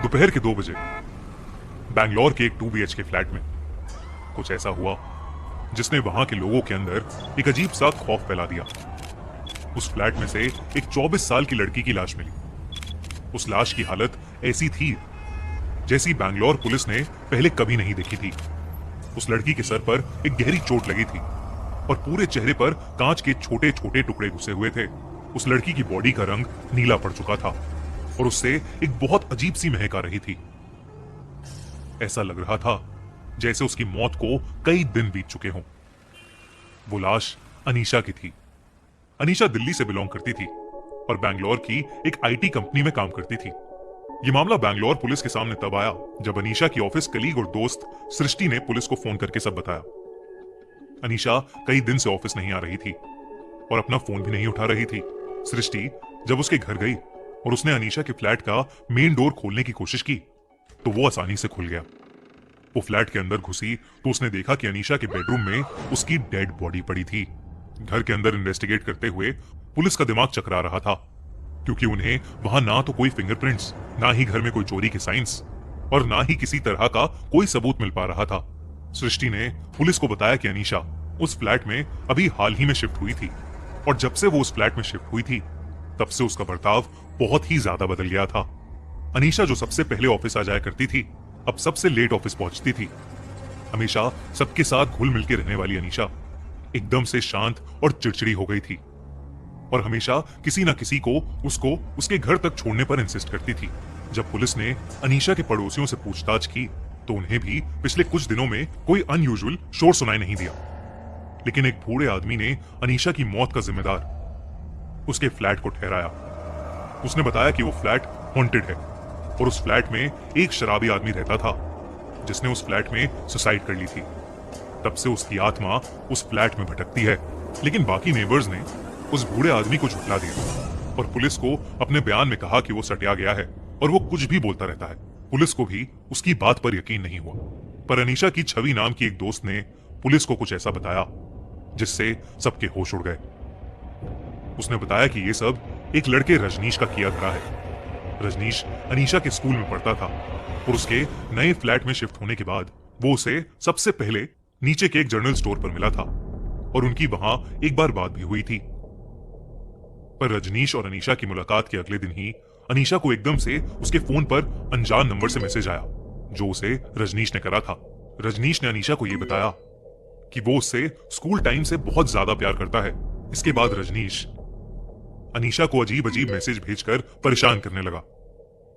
दोपहर के 2 बजे बैंगलोर के एक 2 BHK फ्लैट में कुछ ऐसा हुआ जिसने वहां के लोगों के अंदर एक अजीब सा खौफ फैला दिया। उस फ्लैट में से एक 24 साल की लड़की की लाश मिली। उस लाश की हालत ऐसी थी जैसी बैंगलोर पुलिस ने पहले कभी नहीं देखी थी। उस लड़की के सर पर एक गहरी चोट लगी थी और पूरे चेहरे पर कांच के छोटे छोटे टुकड़े घुसे हुए थे। उस लड़की की बॉडी का रंग नीला पड़ चुका था और उससे एक बहुत अजीब सी महक आ रही थी। ऐसा लग रहा था जैसे उसकी मौत को कई दिन बीत चुके हों। वो लाश अनीशा की थी। अनीशा दिल्ली से बिलोंग करती थी और बैंगलोर की एक IT कंपनी में काम करती थी। ये मामला बैंगलोर पुलिस के सामने तब आया जब अनीशा की ऑफिस कलीग और दोस्त सृष्टि ने पुलिस को फोन करके सब बताया। अनीशा कई दिन से ऑफिस नहीं आ रही थी और अपना फोन भी नहीं उठा रही थी। सृष्टि जब उसके घर गई और उसने अनीशा के फ्लैट का मेन डोर खोलने की कोशिश की तो वो आसानी से खुल गया। वो फ्लैट के अंदर घुसी तो उसने देखा कि अनीशा के बेडरूम में उसकी डेड बॉडी पड़ी थी। घर के अंदर इन्वेस्टिगेट करते हुए पुलिस का दिमाग चकरा रहा था क्योंकि उन्हें वहां ना तो कोई फिंगरप्रिंट्स, ना ही घर में कोई चोरी के साइंस और ना ही किसी तरह का कोई सबूत मिल पा रहा था। सृष्टि ने पुलिस को बताया कि अनीशा उस फ्लैट में अभी हाल ही में शिफ्ट हुई थी और जब से वो उस फ्लैट में शिफ्ट हुई थी तब से उसका बर्ताव बहुत ही ज्यादा बदल गया था। अनीशा जो सबसे पहले ऑफिस आ जाया करती थी अब सबसे लेट ऑफिस पहुंचती थी। हमेशा सबके साथ घुल मिल के रहने वाली अनीशा एकदम से शांत और चिड़चिड़ी हो गई थी और हमेशा किसी ना किसी को उसको उसके घर तक छोड़ने पर इंसिस्ट करती थी। जब पुलिस ने अनीशा के पड़ोसियों से पूछताछ की तो उन्हें भी पिछले कुछ दिनों में कोई अनयूजुअल शोर सुनाई नहीं दिया। लेकिन एक बूढ़े आदमी ने अनीशा की मौत का जिम्मेदार उसके फ्लैट को ठहराया। उसने बताया कि वो फ्लैट हॉन्टेड है और उस फ्लैट में एक शराबी आदमी रहता था जिसने उस फ्लैट में सुसाइड कर ली थी। तब से उसकी आत्मा उस फ्लैट में भटकती है। लेकिन बाकी नेबर्स ने उस बूढ़े आदमी को झुठला दिया और पुलिस को अपने बयान में कहा कि वो सटिया गया है और वो कुछ भी बोलता रहता है। पुलिस को भी उसकी बात पर यकीन नहीं हुआ, पर अनीशा की छवि नाम की एक दोस्त ने पुलिस को कुछ ऐसा बताया जिससे सबके होश उड़ गए। उसने बताया कि ये सब एक लड़के रजनीश का किया धरा है। रजनीश अनीशा के स्कूल में पढ़ता था और उसके नए फ्लैट में शिफ्ट होने के बाद वो उसे सबसे पहले नीचे के एक जनरल स्टोर पर मिला था और उनकी वहां एक बार बात भी हुई थी। पर रजनीश और अनीशा की मुलाकात के अगले दिन ही अनीशा को एकदम से उसके फोन पर अनजान नंबर से मैसेज आया जो उसे रजनीश ने करा था। रजनीश ने अनीशा को यह बताया कि वो उससे स्कूल टाइम से बहुत ज्यादा प्यार करता है। इसके बाद रजनीश अनीशा को अजीब अजीब मैसेज भेजकर परेशान करने लगा।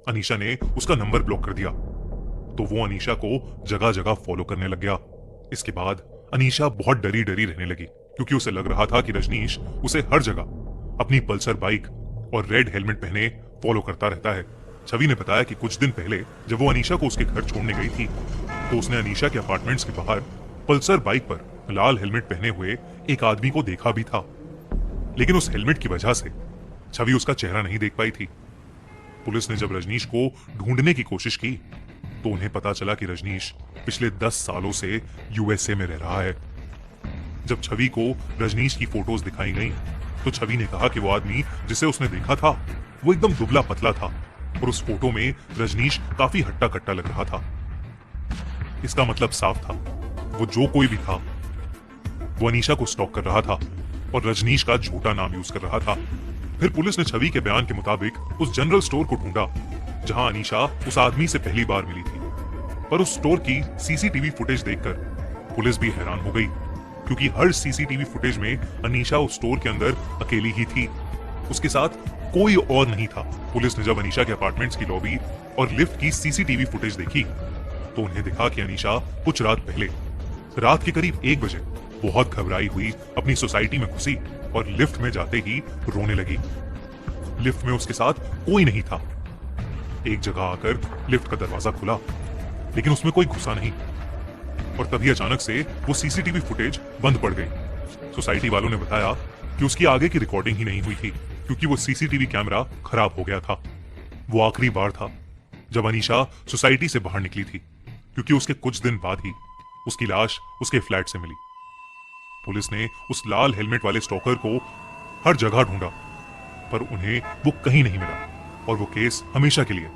अनीशा ने उसका नंबर ब्लॉक कर दिया तो वो अनीशा को जगह जगह फॉलो करने लग गया। इसके बाद अनीशा बहुत डरी डरी रहने लगी क्योंकि उसे लग रहा था कि रजनीश उसे हर जगह अपनी पल्सर बाइक और रेड हेलमेट पहने फॉलो करता रहता है। छवि ने बताया कि कुछ दिन पहले जब वो अनीशा को उसके घर छोड़ने गई थी तो उसने अनीशा के अपार्टमेंट्स के बाहर पल्सर बाइक पर लाल हेलमेट पहने हुए एक आदमी को देखा भी था, लेकिन उस हेलमेट की वजह से छवि उसका चेहरा नहीं देख पाई थी। पुलिस ने जब रजनीश को ढूंढने की कोशिश की तो उन्हें पता चला कि रजनीश पिछले 10 सालों से USA में रह रहा है। जब छवि को रजनीश की फोटोज दिखाई गई तो छवि ने कहा कि वो आदमी जिसे उसने देखा था वो एकदम दुबला पतला था और उस फोटो में रजनीश काफी हट्टा कट्टा लग रहा था। इसका मतलब साफ था, वो जो कोई भी था वो अनीशा को स्टॉक कर रहा था और रजनीश का झूठा नाम यूज कर रहा था। फिर पुलिस ने छवि के बयान के मुताबिक उस जनरल स्टोर को ढूंढा जहां अनीशा उस आदमी से पहली बार मिली थी। पर उस स्टोर की CCTV फुटेज देखकर पुलिस भी हैरान हो गई क्योंकि हर CCTV फुटेज में अनीशा उस स्टोर के अंदर अकेली ही थी, उसके साथ कोई और नहीं था। पुलिस ने जब अनीशा के अपार्टमेंट्स की लॉबी और लिफ्ट की CCTV फुटेज देखी तो उन्हें दिखा कि अनीशा कुछ रात पहले रात के करीब 1 बजे बहुत घबराई हुई अपनी सोसाइटी में घुसी और लिफ्ट में जाते ही रोने लगी। लिफ्ट में उसके साथ कोई नहीं था। एक जगह आकर लिफ्ट का दरवाजा खुला लेकिन उसमें कोई घुसा नहीं और तभी अचानक से वो CCTV फुटेज बंद पड़ गई। सोसाइटी वालों ने बताया कि उसकी आगे की रिकॉर्डिंग ही नहीं हुई थी क्योंकि वो CCTV कैमरा खराब हो गया था। वो आखिरी बार था जब अनीशा सोसाइटी से बाहर निकली थी क्योंकि उसके कुछ दिन बाद ही उसकी लाश उसके फ्लैट से मिली। पुलिस ने उस लाल हेलमेट वाले स्टॉकर को हर जगह ढूंढा पर उन्हें वो कहीं नहीं मिला और वो केस हमेशा के लिए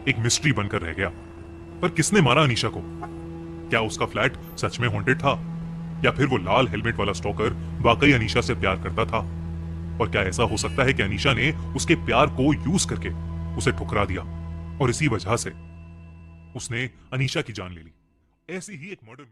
एक मिस्ट्री बनकर रह गया। पर किसने मारा अनीशा को? क्या उसका फ्लैट सच में हॉन्टेड था, या फिर वो लाल हेलमेट वाला स्टॉकर वाकई अनीशा से प्यार करता था? और क्या ऐसा हो सकता है कि अनीशा ने उसके प्यार को यूज करके उसे ठुकरा दिया और इसी वजह से उसने अनीशा की जान ले ली? ऐसी ही एक मर्डर